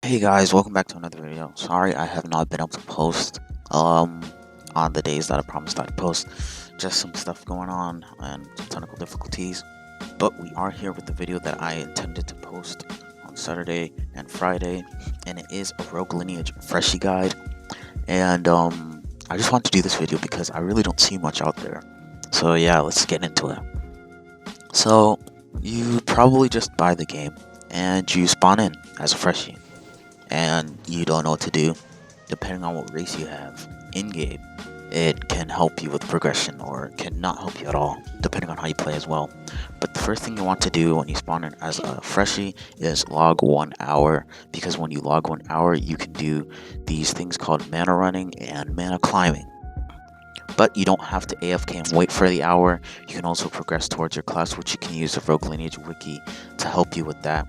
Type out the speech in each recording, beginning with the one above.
Hey guys, welcome back to another video. Sorry I have not been able to post um on the days that I promised I'd post. Just some stuff going on and some technical difficulties. But we are here with the video that I intended to post on Saturday and Friday, and it is a Rogue Lineage Freshie guide. And I just wanted to do this video because I really don't see much out there. So yeah, let's get into it. So you probably just buy the game and you spawn in as a Freshie and you don't know what to do. Depending on what race you have in game, it can help you with progression or can not help you at all, depending on how you play as well. But the first thing you want to do when you spawn in as a freshie is log 1 hour, because when you log 1 hour, you can do these things called mana running and mana climbing. But you don't have to AFK and wait for the hour. You can also progress towards your class, which you can use the Rogue Lineage wiki to help you with that.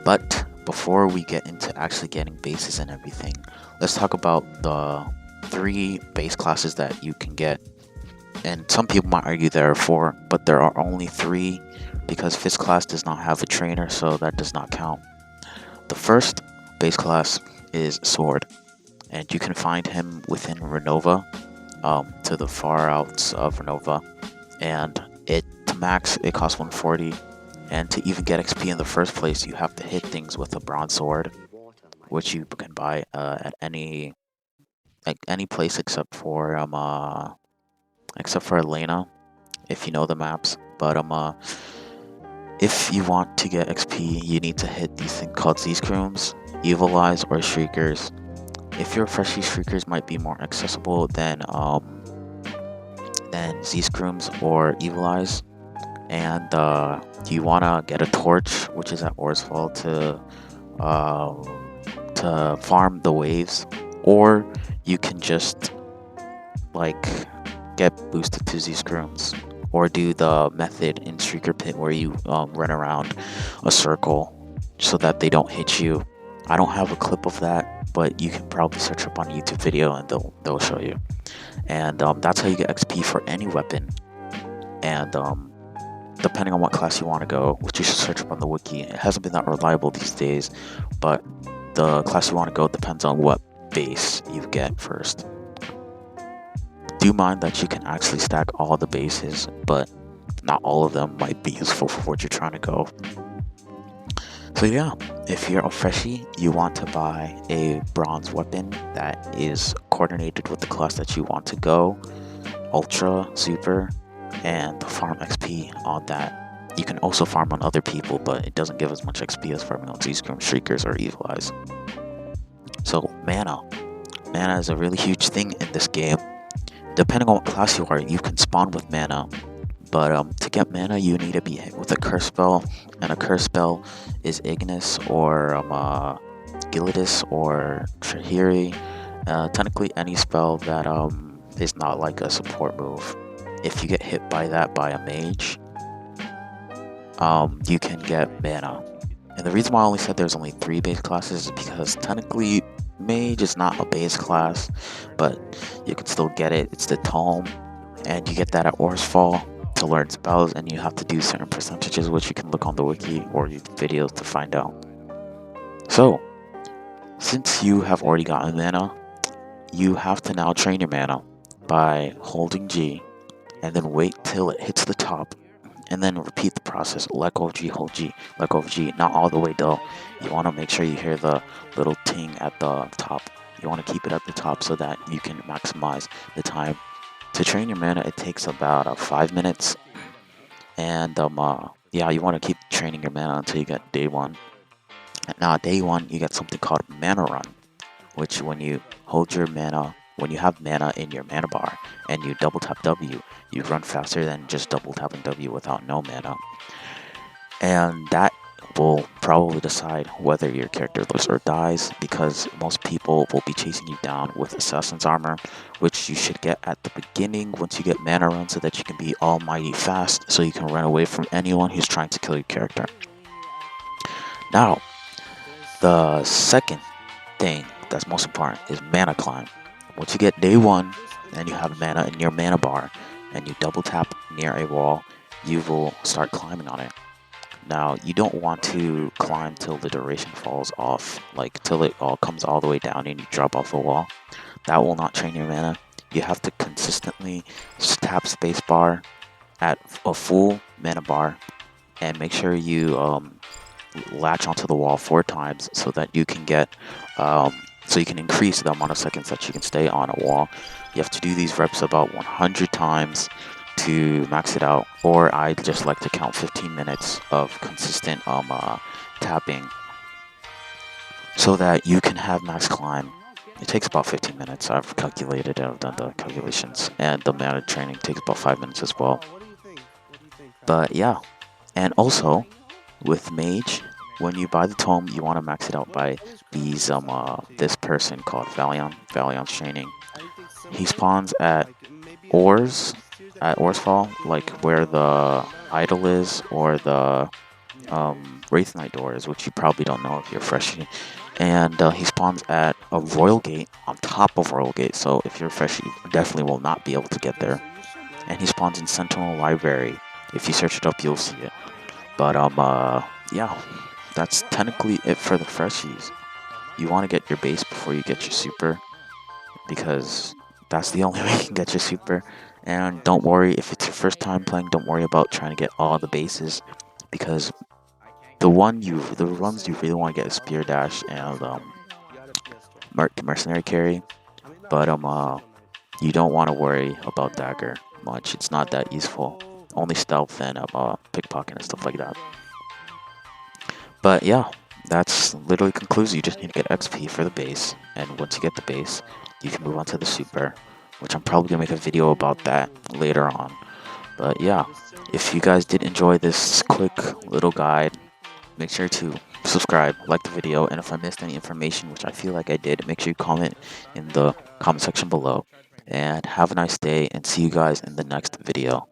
But before we get into actually getting bases and everything, let's talk about the 3 base classes that you can get. And some people might argue there are 4, but there are only 3 because 5th class does not have a trainer, so that does not count. The first base class is Sword, and you can find him within Renova, to the far outs of Renova, and to max it costs 140. And to even get XP in the first place, you have to hit things with a bronze sword, which you can buy at any place except for Elena, if you know the maps. But if you want to get XP, you need to hit these things called Z-Scrooms, Evil Eyes, or Shriekers. If your Freshie Shriekers might be more accessible than Z-Scrooms or Evil Eyes. And you want to get a torch, which is at Orsfall, to farm the waves, or you can just like get boosted to Z-Scrooms, or do the method in Shrieker Pit where you run around a circle so that they don't hit you. I don't have a clip of that, but you can probably search up on a YouTube video and they'll show you. And that's how you get XP for any weapon. And depending on what class you want to go, which you should search up on the wiki. It hasn't been that reliable these days, but the class you want to go depends on what base you get first. Do mind that you can actually stack all the bases, but not all of them might be useful for what you're trying to go. So yeah, if you're a freshie, you want to buy a bronze weapon that is coordinated with the class that you want to go, ultra, super, and farm XP on that. You can also farm on other people, but it doesn't give as much XP as farming on Z-Scream, Shriekers, or Evil Eyes. So mana. Mana is a really huge thing in this game. Depending on what class you are, you can spawn with mana. But to get mana, you need to be hit with a curse spell, and a curse spell is Ignis or Gilidus or Trahiri. Technically, any spell that is not like a support move. If you get hit by that by a mage, you can get mana. And the reason why I only said there's only 3 base classes is because technically mage is not a base class, but you can still get it. It's the tome, and you get that at Orsfall to learn spells, and you have to do certain percentages, which you can look on the wiki or YouTube videos to find out. So, since you have already gotten mana, you have to now train your mana by holding G, and then wait till it hits the top, and then repeat the process. Let go of G, hold G, let go of G. Not all the way though. You want to make sure you hear the little ting at the top. You want to keep it at the top so that you can maximize the time. To train your mana, it takes about 5 minutes. And yeah, you want to keep training your mana until you get day 1. Now, day 1, you get something called mana run, which when you hold your mana, when you have mana in your mana bar and you double tap W, you run faster than just double tapping W without no mana. And that will probably decide whether your character lives or dies, because most people will be chasing you down with Assassin's Armor, which you should get at the beginning once you get mana run, so that you can be almighty fast, so you can run away from anyone who's trying to kill your character. Now, the second thing that's most important is mana climb. Once you get day 1 and you have mana in your mana bar and you double tap near a wall, you will start climbing on it. Now, you don't want to climb till the duration falls off, like till it all comes all the way down and you drop off the wall. That will not train your mana. You have to consistently tap spacebar at a full mana bar and make sure you latch onto the wall 4 times so that you can get so you can increase the amount of seconds that you can stay on a wall. You have to do these reps about 100 times to max it out, or I just like to count 15 minutes of consistent tapping so that you can have max climb. It takes about 15 minutes. I've calculated it, I've done the calculations, and the amount of training takes about 5 minutes as well. But yeah, and also with Mage, when you buy the tome, you want to max it out by these this person called Valion. Valion's training. He spawns at Ors, at Orsfall, like where the idol is, or the Wraith Knight door is, which you probably don't know if you're Freshie. And he spawns at a Royal Gate, on top of Royal Gate, so if you're Freshie, you definitely will not be able to get there. And he spawns in Sentinel Library. If you search it up, you'll see it. But yeah, that's technically it for the Freshies. You want to get your base before you get your super, because that's the only way you can get your super. And don't worry, if it's your first time playing, don't worry about trying to get all the bases, because the ones you really want to get is Spear Dash and Mercenary Carry. But you don't want to worry about Dagger much. It's not that useful. Only stealth and pickpocket and stuff like that. But yeah, that's literally concludes. You just need to get XP for the base, and once you get the base, you can move on to the super, which I'm probably gonna make a video about that later on. But yeah, if you guys did enjoy this quick little guide, make sure to subscribe, like the video, and if I missed any information, which I feel like I did, make sure you comment in the comment section below. And have a nice day, and see you guys in the next video.